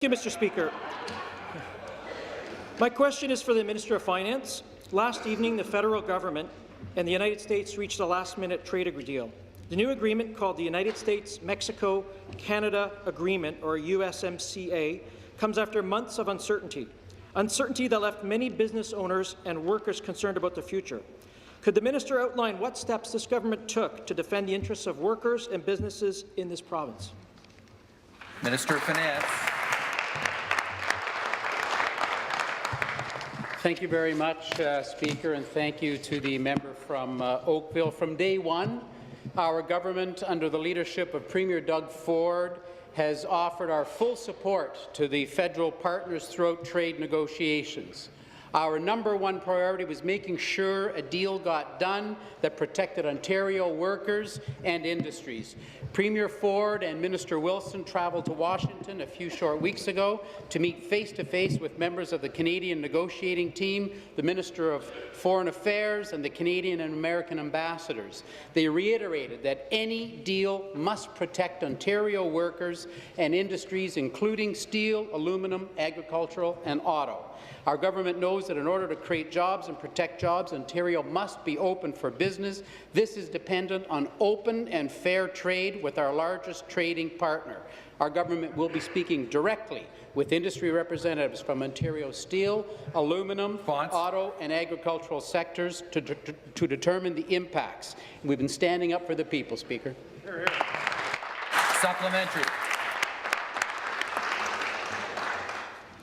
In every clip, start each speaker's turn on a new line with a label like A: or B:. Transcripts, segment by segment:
A: Thank you, Mr. Speaker. My question is for the Minister of Finance. Last evening, the federal government and the United States reached a last-minute trade deal. The new agreement, called the United States-Mexico-Canada Agreement, or USMCA, comes after months of uncertainty that left many business owners and workers concerned about the future. Could the minister outline what steps this government took to defend the interests of workers and businesses in this province?
B: Minister of Finance.
C: Thank you very much, Speaker, and thank you to the member from Oakville. From day one, our government, under the leadership of Premier Doug Ford, has offered our full support to the federal partners throughout trade negotiations. Our #1 priority was making sure a deal got done that protected Ontario workers and industries. Premier Ford and Minister Wilson travelled to Washington a few short weeks ago to meet face-to-face with members of the Canadian negotiating team, the Minister of Foreign Affairs, and the Canadian and American ambassadors. They reiterated that any deal must protect Ontario workers and industries, including steel, aluminum, agricultural, and auto. Our government knows that in order to create jobs and protect jobs, Ontario must be open for business. This is dependent on open and fair trade with our largest trading partner. Our government will be speaking directly with industry representatives from Ontario's steel, aluminum, auto, and agricultural sectors to determine the impacts. We've been standing up for the people, Speaker.
B: Supplementary.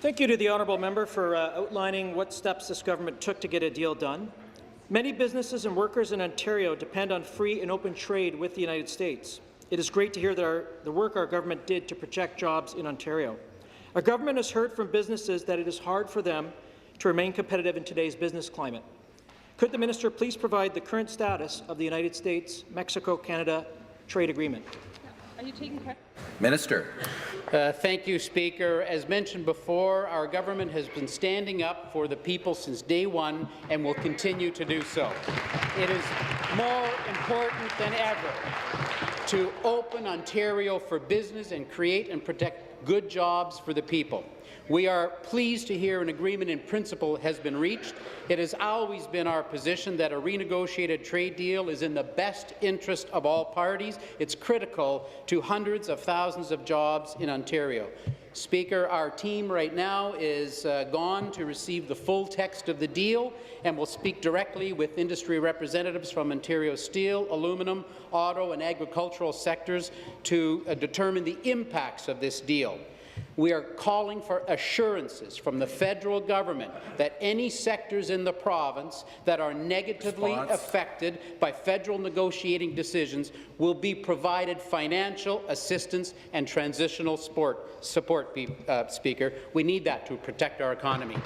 A: Thank you to the honourable member for outlining what steps this government took to get a deal done. Many businesses and workers in Ontario depend on free and open trade with the United States. It is great to hear that the work our government did to protect jobs in Ontario. Our government has heard from businesses that it is hard for them to remain competitive in today's business climate. Could the minister please provide the current status of the United States-Mexico-Canada trade agreement?
D: Are you taking questions?
B: Minister.
C: Thank you, Speaker. As mentioned before, our government has been standing up for the people since day one and will continue to do so. It is more important than ever to open Ontario for business and create and protect good jobs for the people. We are pleased to hear an agreement in principle has been reached. It has always been our position that a renegotiated trade deal is in the best interest of all parties. It's critical to hundreds of thousands of jobs in Ontario. Speaker, our team right now is gone to receive the full text of the deal and will speak directly with industry representatives from Ontario's steel, aluminum, auto and agricultural sectors to determine the impacts of this deal. We are calling for assurances from the federal government that any sectors in the province that are negatively affected by federal negotiating decisions will be provided financial assistance and transitional support, Speaker. We need that to protect our economy.